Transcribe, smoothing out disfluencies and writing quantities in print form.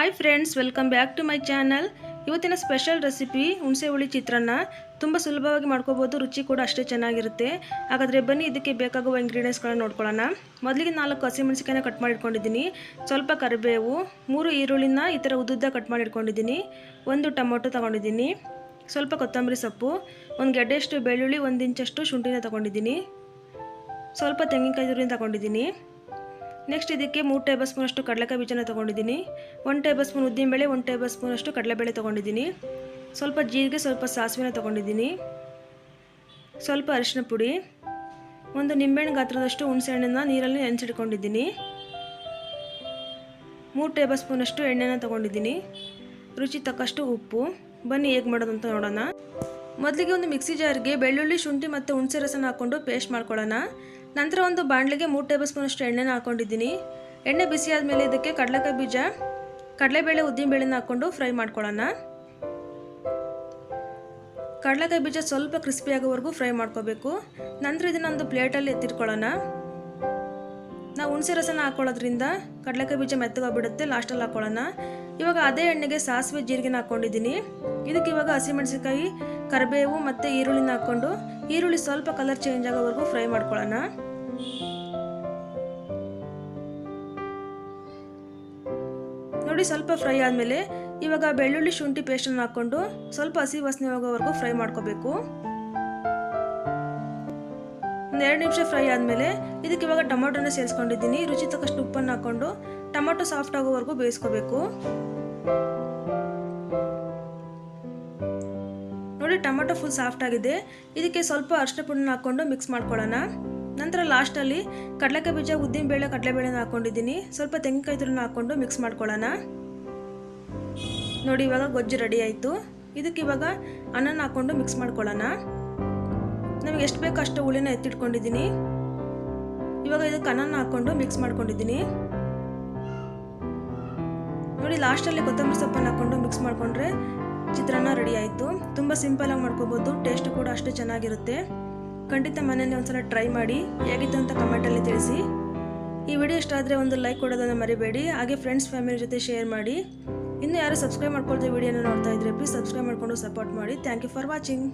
Hi friends, welcome back to my channel. ಇವತ್ತಿನ special recipe ಹುಣಸೆ ಹುಳಿ ಚಿತ್ರಾನ್ನ. ತುಂಬ ಸುಲಭವಾಗಿ ಮಾಡ್ಕೋಬೋದು, ರುಚಿ ಕೂಡ ಅಷ್ಟೇ ಚೆನ್ನಾಗಿರುತ್ತೆ. ಹಾಗಾದರೆ ಬನ್ನಿ, ಇದಕ್ಕೆ ಬೇಕಾಗುವ ಇಂಗ್ರೀಡಿಯೆಂಟ್ಸ್ಗಳನ್ನ ನೋಡ್ಕೊಳ್ಳೋಣ. ಮೊದಲಿಗೆ 4 ಹಸಿಮೆಣಸಿಕಾಯಿನ ಕಟ್ ಮಾಡಿ ಇಟ್ಕೊಂಡಿದ್ದೀನಿ, ಸ್ವಲ್ಪ ಕರಿಬೇವು, 3 ಈರುಳ್ಳಿನ ಈ ಥರ ಉದ್ದುದ್ದ ಕಟ್ ಮಾಡಿ ಇಟ್ಕೊಂಡಿದ್ದೀನಿ, 1 ಟೊಮೊಟೊ ತೊಗೊಂಡಿದ್ದೀನಿ, ಸ್ವಲ್ಪ ಕೊತ್ತಂಬರಿ ಸೊಪ್ಪು, 1 ಗೆಡ್ಡೆಯಷ್ಟು ಬೆಳ್ಳುಳ್ಳಿ, 1 ಇಂಚಷ್ಟು ಶುಂಠಿನ ತೊಗೊಂಡಿದ್ದೀನಿ, ಸ್ವಲ್ಪ ತೆಂಗಿನಕಾಯಿ ತುರಿನ ತೊಗೊಂಡಿದ್ದೀನಿ. ನೆಕ್ಸ್ಟ್ ಇದಕ್ಕೆ 3 ಟೇಬಲ್ ಸ್ಪೂನಷ್ಟು ಕಡಲೆಕಾಯಿ ಬೀಜನ ತೊಗೊಂಡಿದ್ದೀನಿ, 1 ಟೇಬಲ್ ಸ್ಪೂನ್ ಉದ್ದಿನಬೇಳೆ, 1 ಟೇಬಲ್ ಸ್ಪೂನಷ್ಟು ಕಡಲೆಬೇಳೆ ತೊಗೊಂಡಿದ್ದೀನಿ, ಸ್ವಲ್ಪ ಜೀರಿಗೆ, ಸ್ವಲ್ಪ ಸಾಸಿವೆನ ತೊಗೊಂಡಿದ್ದೀನಿ, ಸ್ವಲ್ಪ ಅರಿಶಿನ ಪುಡಿ, 1 ನಿಂಬೆಹಣ್ಣು ಗಾತ್ರದಷ್ಟು ಹುಣಸೆಹಣ್ಣನ್ನು ನೀರಲ್ಲಿ ನೆನೆಸಿಟ್ಕೊಂಡಿದ್ದೀನಿ, 3 ಟೇಬಲ್ ಸ್ಪೂನಷ್ಟು ಎಣ್ಣೆನ ತೊಗೊಂಡಿದ್ದೀನಿ, ರುಚಿ ತಕ್ಕಷ್ಟು ಉಪ್ಪು. ಬನ್ನಿ ಹೇಗೆ ಮಾಡೋದು ಅಂತ ನೋಡೋಣ. ಮೊದಲಿಗೆ ಒಂದು ಮಿಕ್ಸಿ ಜಾರ್ಗೆ ಬೆಳ್ಳುಳ್ಳಿ, ಶುಂಠಿ ಮತ್ತು ಹುಣಸೆ ರಸನ ಹಾಕ್ಕೊಂಡು ಪೇಸ್ಟ್ ಮಾಡ್ಕೊಳ್ಳೋಣ. ನಂತರ ಒಂದು ಬಾಣಲೆಗೆ 3 ಟೇಬಲ್ ಸ್ಪೂನಷ್ಟು ಎಣ್ಣೆನ ಹಾಕ್ಕೊಂಡಿದ್ದೀನಿ. ಎಣ್ಣೆ ಬಿಸಿ ಆದಮೇಲೆ ಇದಕ್ಕೆ ಕಡಲೆಕಾಯಿ ಬೀಜ, ಕಡಲೆಬೇಳೆ, ಉದ್ದಿನಬೇಳೆನ ಹಾಕ್ಕೊಂಡು ಫ್ರೈ ಮಾಡ್ಕೊಳ್ಳೋಣ. ಕಡಲೆಕಾಯಿ ಬೀಜ ಸ್ವಲ್ಪ ಕ್ರಿಸ್ಪಿ ಆಗೋವರೆಗೂ ಫ್ರೈ ಮಾಡ್ಕೋಬೇಕು. ನಂತರ ಇದನ್ನು ಒಂದು ಪ್ಲೇಟಲ್ಲಿ ಎತ್ತಿಟ್ಕೊಳ್ಳೋಣ. ನಾವು ಹುಣಸೆ ರಸನ ಹಾಕ್ಕೊಳ್ಳೋದ್ರಿಂದ ಕಡಲೆಕಾಯಿ ಬೀಜ ಮೆತ್ತಗಾಗ್ಬಿಡುತ್ತೆ, ಲಾಸ್ಟಲ್ಲಿ ಹಾಕ್ಕೊಳ್ಳೋಣ. ಇವಾಗ ಅದೇ ಎಣ್ಣೆಗೆ ಸಾಸಿವೆ, ಜೀರಿಗೆನ ಹಾಕ್ಕೊಂಡಿದ್ದೀನಿ. ಇದಕ್ಕೆ ಇವಾಗ ಹಸಿಮೆಣಸಿಕಾಯಿ, ಕರಿಬೇವು ಮತ್ತು ಈರುಳ್ಳಿನ ಹಾಕ್ಕೊಂಡು ಈರುಳ್ಳಿ ಸ್ವಲ್ಪ ಕಲರ್ ಚೇಂಜ್ ಆಗೋವರೆಗೂ ಫ್ರೈ ಮಾಡ್ಕೊಳ್ಳೋಣ. ನೋಡಿ, ಸ್ವಲ್ಪ ಫ್ರೈ ಆದಮೇಲೆ ಇವಾಗ ಬೆಳ್ಳುಳ್ಳಿ, ಶುಂಠಿ ಪೇಸ್ಟನ್ನು ಹಾಕ್ಕೊಂಡು ಸ್ವಲ್ಪ ಹಸಿ ವಾಸನೆ ಹೋಗೋವರೆಗೂ ಫ್ರೈ ಮಾಡ್ಕೋಬೇಕು. ಒಂದು 2 ನಿಮಿಷ ಫ್ರೈ ಆದಮೇಲೆ ಇದಕ್ಕೆ ಇವಾಗ ಟೊಮೊಟೊನ ಸೇರಿಸ್ಕೊಂಡಿದ್ದೀನಿ. ರುಚಿ ತಕ್ಕಷ್ಟು ಉಪ್ಪನ್ನು ಹಾಕ್ಕೊಂಡು ಟೊಮೊಟೊ ಸಾಫ್ಟ್ ಆಗೋವರೆಗೂ ಬೇಯಿಸ್ಕೋಬೇಕು. ನೋಡಿ, ಟೊಮೊಟೊ ಫುಲ್ ಸಾಫ್ಟ್ ಆಗಿದೆ. ಇದಕ್ಕೆ ಸ್ವಲ್ಪ ಅರಿಶಿನ ಪುಡಿನ ಹಾಕ್ಕೊಂಡು ಮಿಕ್ಸ್ ಮಾಡ್ಕೊಳ್ಳೋಣ. ನಂತರ ಲಾಸ್ಟಲ್ಲಿ ಕಡಲೆಕಾಯಿ ಬೀಜ, ಉದ್ದಿನಬೇಳೆ, ಕಡಲೆಬೇಳೆನ ಹಾಕ್ಕೊಂಡಿದ್ದೀನಿ, ಸ್ವಲ್ಪ ತೆಂಗಿನಕಾಯಿ ತುರಿನ ಹಾಕ್ಕೊಂಡು ಮಿಕ್ಸ್ ಮಾಡ್ಕೊಳ್ಳೋಣ. ನೋಡಿ, ಇವಾಗ ಗೊಜ್ಜು ರೆಡಿ ಆಯಿತು. ಇದಕ್ಕೆ ಇವಾಗ ಅನ್ನನ ಹಾಕ್ಕೊಂಡು ಮಿಕ್ಸ್ ಮಾಡ್ಕೊಳ್ಳೋಣ. ನಮಗೆ ಎಷ್ಟು ಬೇಕೋ ಅಷ್ಟು ಹುಳಿನ ಎತ್ತಿಟ್ಕೊಂಡಿದ್ದೀನಿ. ಇವಾಗ ಇದಕ್ಕೆ ಅನ್ನನ ಹಾಕ್ಕೊಂಡು ಮಿಕ್ಸ್ ಮಾಡ್ಕೊಂಡಿದ್ದೀನಿ. ನೋಡಿ, ಲಾಸ್ಟಲ್ಲಿ ಕೊತ್ತಂಬರಿ ಸೊಪ್ಪನ್ನು ಹಾಕ್ಕೊಂಡು ಮಿಕ್ಸ್ ಮಾಡಿಕೊಂಡ್ರೆ ಚಿತ್ರಾನ್ನ ರೆಡಿ ಆಯಿತು. ತುಂಬ ಸಿಂಪಲಾಗಿ ಮಾಡ್ಕೋಬೋದು, ಟೇಸ್ಟ್ ಕೂಡ ಅಷ್ಟೇ ಚೆನ್ನಾಗಿರುತ್ತೆ. ಖಂಡಿತ ಮನೆಯಲ್ಲಿ ಒಂದ್ಸಲ ಟ್ರೈ ಮಾಡಿ, ಹೇಗಿತ್ತು ಅಂತ ಕಮೆಂಟಲ್ಲಿ ತಿಳಿಸಿ. ಈ ವಿಡಿಯೋ ಇಷ್ಟ ಆದರೆ ಒಂದು ಲೈಕ್ ಕೊಡೋದನ್ನು ಮರಿಬೇಡಿ. ಹಾಗೆ ಫ್ರೆಂಡ್ಸ್, ಫ್ಯಾಮಿಲಿ ಜೊತೆ ಶೇರ್ ಮಾಡಿ. ಇನ್ನೂ ಯಾರು ಸಬ್ಸ್ಕ್ರೈಬ್ ಮಾಡ್ಕೊಳ್ತಾ ವಿಡಿಯೋನ ನೋಡ್ತಾ ಇದ್ರೆ ಪ್ಲೀಸ್ ಸಬ್ಸ್ಕ್ರೈಬ್ ಮಾಡಿಕೊಂಡು ಸಪೋರ್ಟ್ ಮಾಡಿ. Thank you for watching.